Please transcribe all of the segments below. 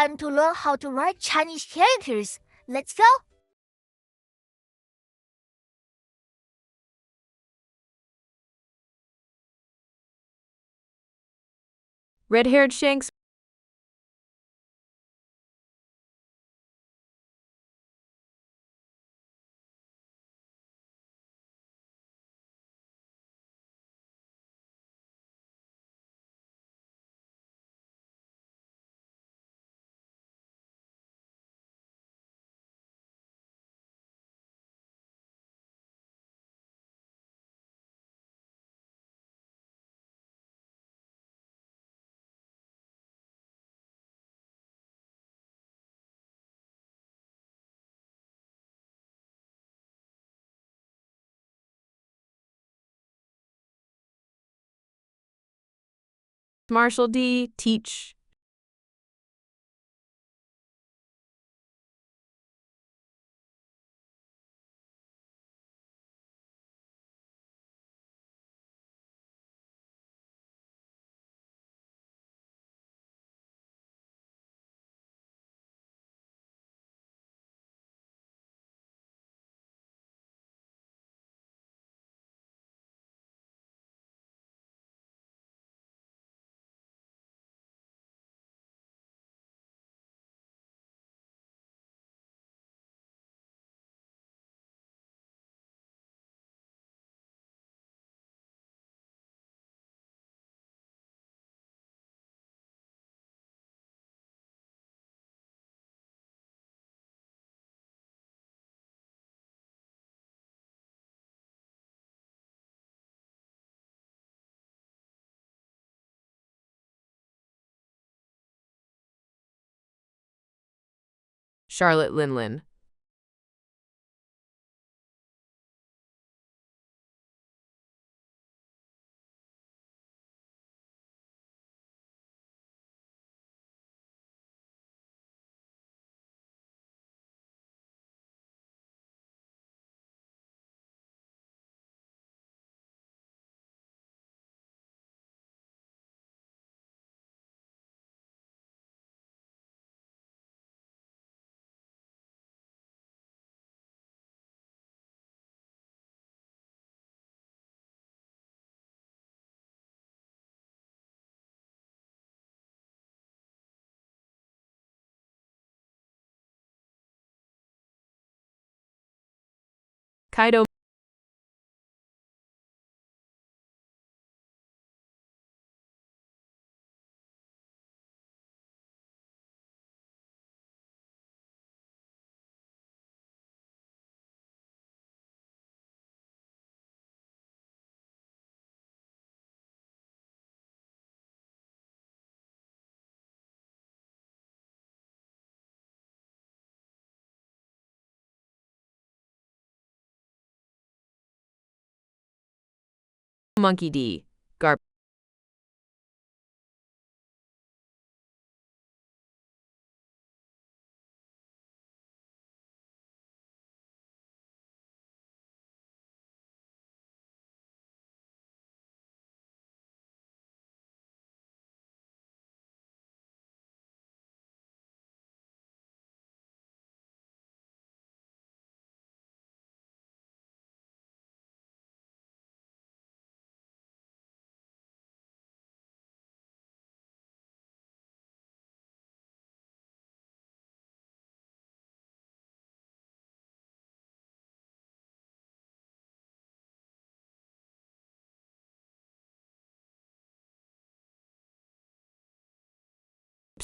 time to learn how to write Chinese characters. Let's go! Red-haired Shanks. Marshall D. Teach. Charlotte Linlin. Kaido. Monkey D. Garp.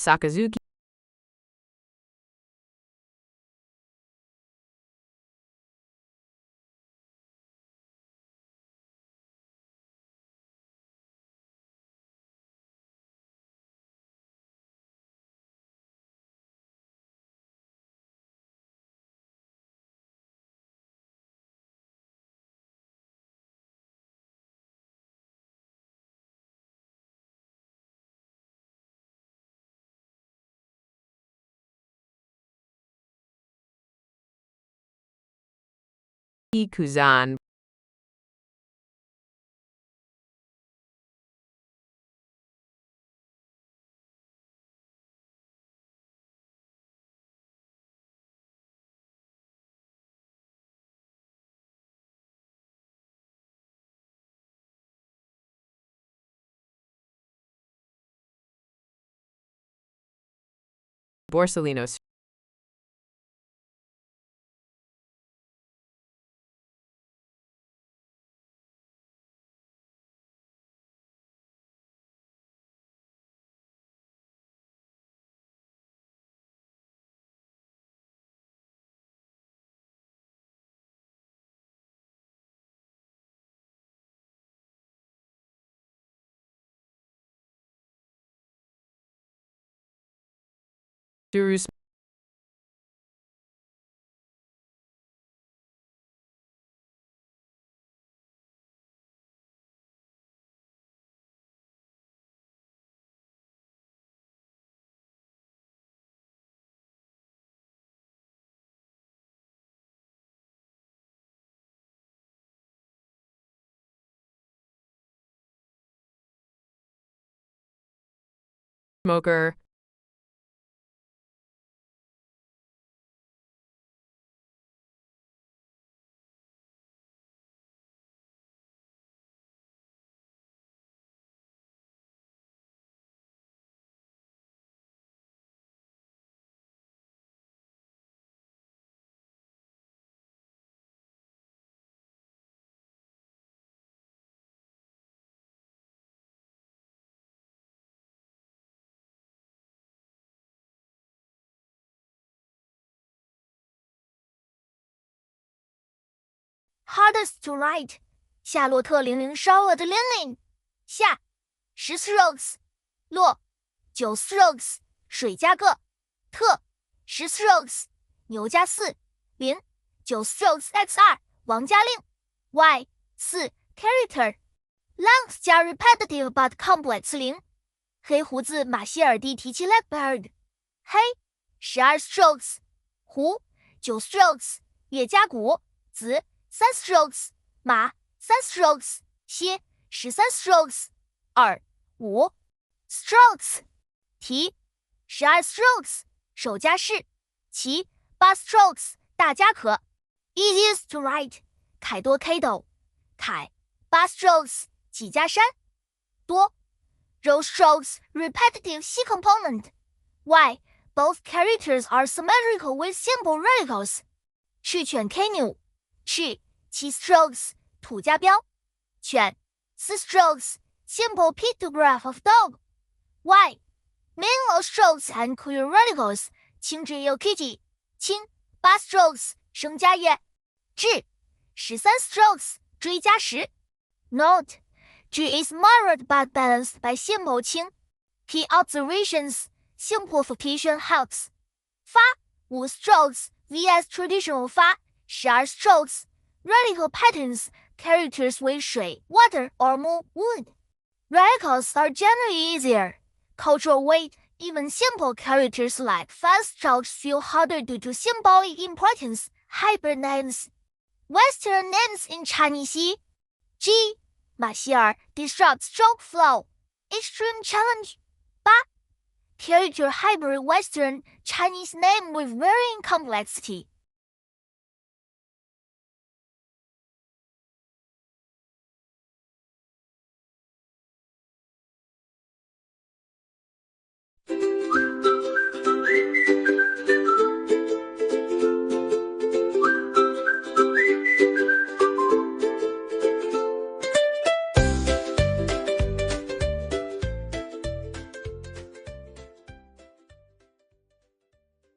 Sakazuki. Kuzan. Borsalino. Tsuru. Smoker. Hardest to write. 夏洛特00烧了的 Linlin。下10 strokes。洛9 strokes。水加个。特10 strokes。牛加4。林9 strokes x2。王加令。y 4 character。length 加 repetitive but complex 0。黑胡子马歇尔蒂提起 leopard。黑12 strokes。胡9 strokes。月加鼓。子3 strokes。马3 strokes。蝎13 strokes。耳5 strokes。提12 strokes。手加式。骑8 strokes。大家可 easiest to write。凯多 Kaido。凯8 strokes。几加山多 row strokes repetitive C component。 y both characters are symmetrical with simple radicals。 赤犬 canoe。 赤7 strokes。 土加标。犬4 strokes。 simple pictograph of dog。 y minimal strokes and clear radicals。 青之 yokiji。 青8 strokes。 升加叶。至13 strokes。 追加10。 note G is moderate but balanced by simple 轻。 Key observations. Simplification helps. 发5 strokes vs traditional 发12 strokes. Radical patterns. Characters with 水 water or moon wood. Radicals are generally easier. Cultural weight. Even simple characters like fast strokes feel harder due to symbolic importance. Hybrid names. Western names in Chinese. G. 马歇尔 disrupt stroke flow. Extreme challenge. 8. Character hybrid Western Chinese name with varying complexity.